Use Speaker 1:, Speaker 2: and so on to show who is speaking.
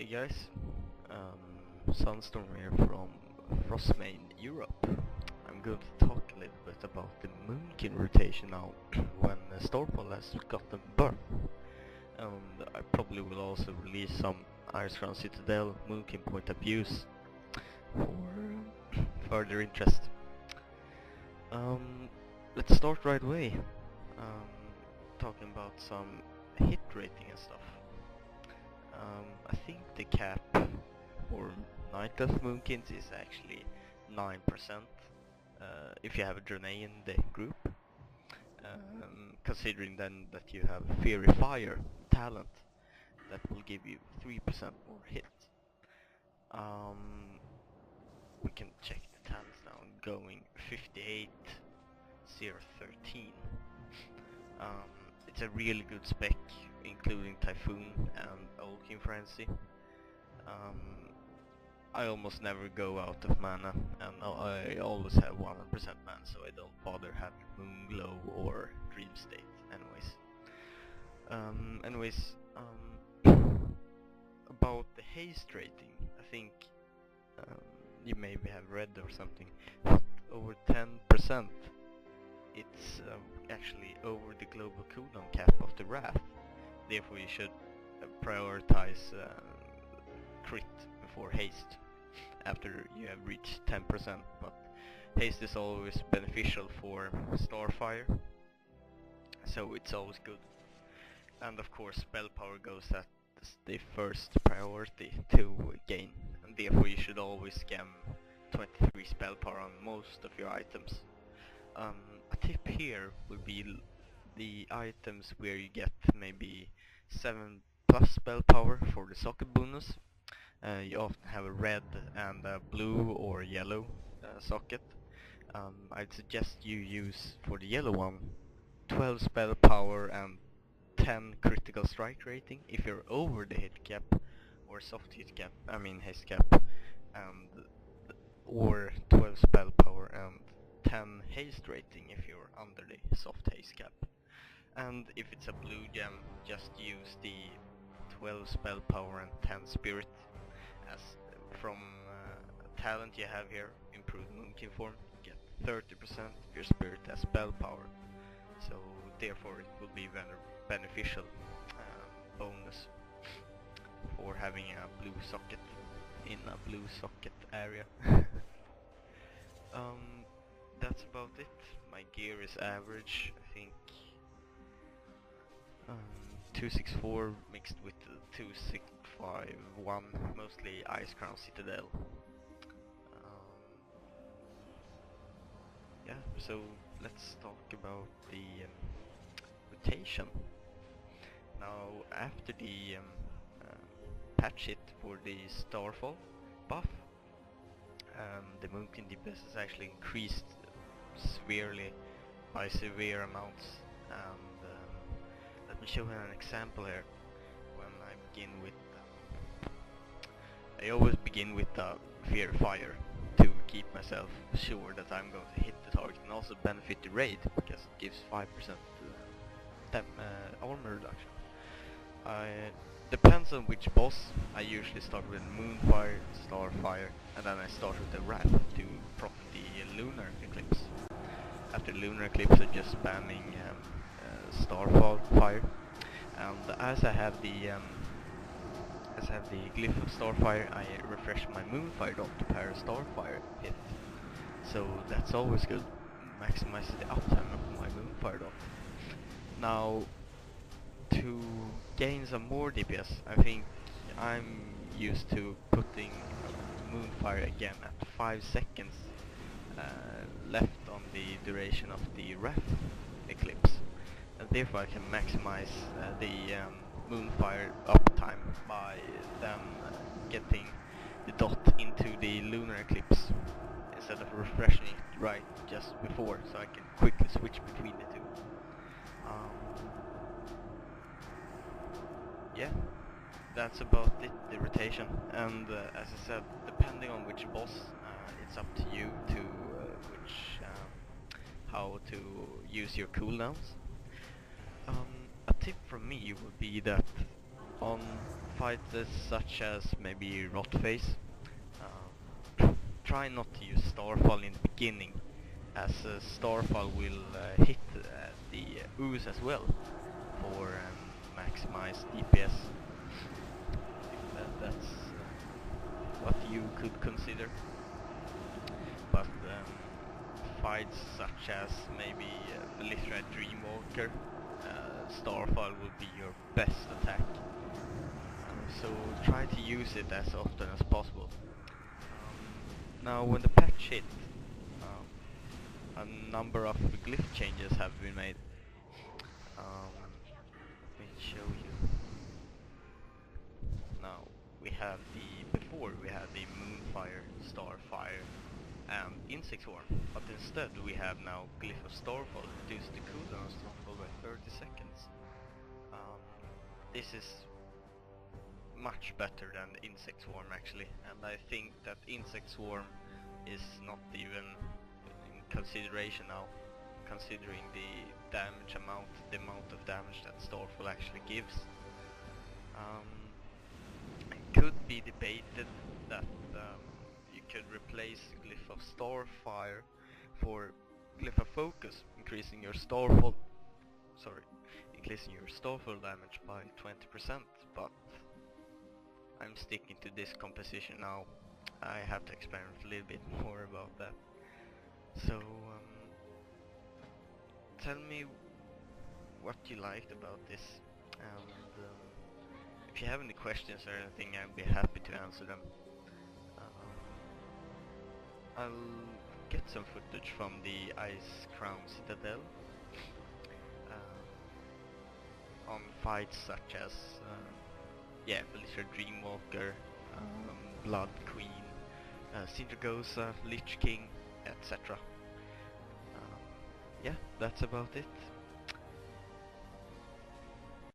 Speaker 1: Hey guys, Sunstorm here from Frostmain, Europe. I'm going to talk a little bit about the Moonkin rotation now, when Starfall has gotten birth. And I probably will also release some Ice Crown Citadel Moonkin point of views for further interest. Let's start right away, talking about some hit rating and stuff. I think the cap for Nightless Moonkins is actually 9%, if you have a Draenei in the group, considering then that you have Fiery Fire talent, that will give you 3% more hit. We can check the talents now, going 58, 013. It's a really good spec, including Typhoon and Oaking Frenzy. I almost never go out of mana, and I always have 100% mana, so I don't bother having Moonglow or Dream State. About the haste rating, I think you maybe have read or something, but over 10%, it's actually over the global cooldown cap of the Wrath. Therefore you should prioritize crit before haste after you have reached 10%, but haste is always beneficial for Starfire, so it's always good. And of course spell power goes at the first priority to gain, and therefore you should always scam 23 spell power on most of your items. A tip here would be the items where you get maybe 7 plus spell power for the socket bonus. You often have a red and a blue or yellow socket. I'd suggest you use, for the yellow one, 12 spell power and 10 critical strike rating if you're over the hit cap, or soft hit cap, I mean haste cap, and or 12 spell power and 10 haste rating if you're under the soft haste cap. And if it's a blue gem, just use the 12 spell power and 10 spirit, as from talent you have here, improved Moonkin form, you get 30% of your spirit as spell power, so therefore it will be beneficial bonus for having a blue socket in a blue socket area. That's about it. My gear is average, I think 264 mixed with 2651, mostly Ice Crown Citadel. Yeah, so let's talk about the rotation. Now, after the patch hit for the Starfall buff, the Moonkin DPS has actually increased severely by severe amounts, and let me show you an example here. When I begin with I always begin with Fear Fire to keep myself sure that I'm going to hit the target, and also benefit the raid because it gives 5% armor reduction. Depends on which boss. I usually start with Moonfire, Starfire, and then I start with the Wrath to proc the Lunar Eclipse. After Lunar Eclipse I'm just spamming Starfall Fire, and as I have the Glyph of Starfire, I refresh my Moonfire dot to pair Starfire hit, so that's always good, maximizes the uptime of my Moonfire dot. Now, to gain some more DPS, I think I'm used to putting Moonfire again at 5 seconds left on the duration of the Wrath Eclipse, and therefore I can maximize the Moonfire uptime by then getting the dot into the Lunar Eclipse instead of refreshing it right just before, so I can quickly switch between the two. Yeah, that's about it, the rotation, and as I said, depending on which boss, it's up to you to how to use your cooldowns. A tip from me would be that on fighters such as maybe Rotface, try not to use Starfall in the beginning, as Starfall will hit the ooze as well for maximized DPS. That's what you could consider. But fights such as maybe Belithra Dreamwalker, Starfall will be your best attack. So try to use it as often as possible. Now when the patch hit, a number of glyph changes have been made. Let me show you. Now we have before we had the Moonfire, Starfire and Insect Swarm, but instead we have now Glyph of Starfall, reduce the cooldown of Starfall by 30 seconds. This is much better than the Insect Swarm actually, and I think that Insect Swarm is not even in consideration now, considering the damage amount, the amount of damage that Starfall actually gives. It could be debated that you could replace Glyph of Starfire for Glyph of Focus, increasing your Starfall damage by 20%, but I'm sticking to this composition now. I have to experiment a little bit more about that. So tell me what you liked about this, and if you have any questions or anything, I'll be happy to answer them. I'll get some footage from the Ice Crown Citadel on fights such as Belithra Dreamwalker, Blood Queen, Sindragosa, Lich King, etc. Yeah, that's about it.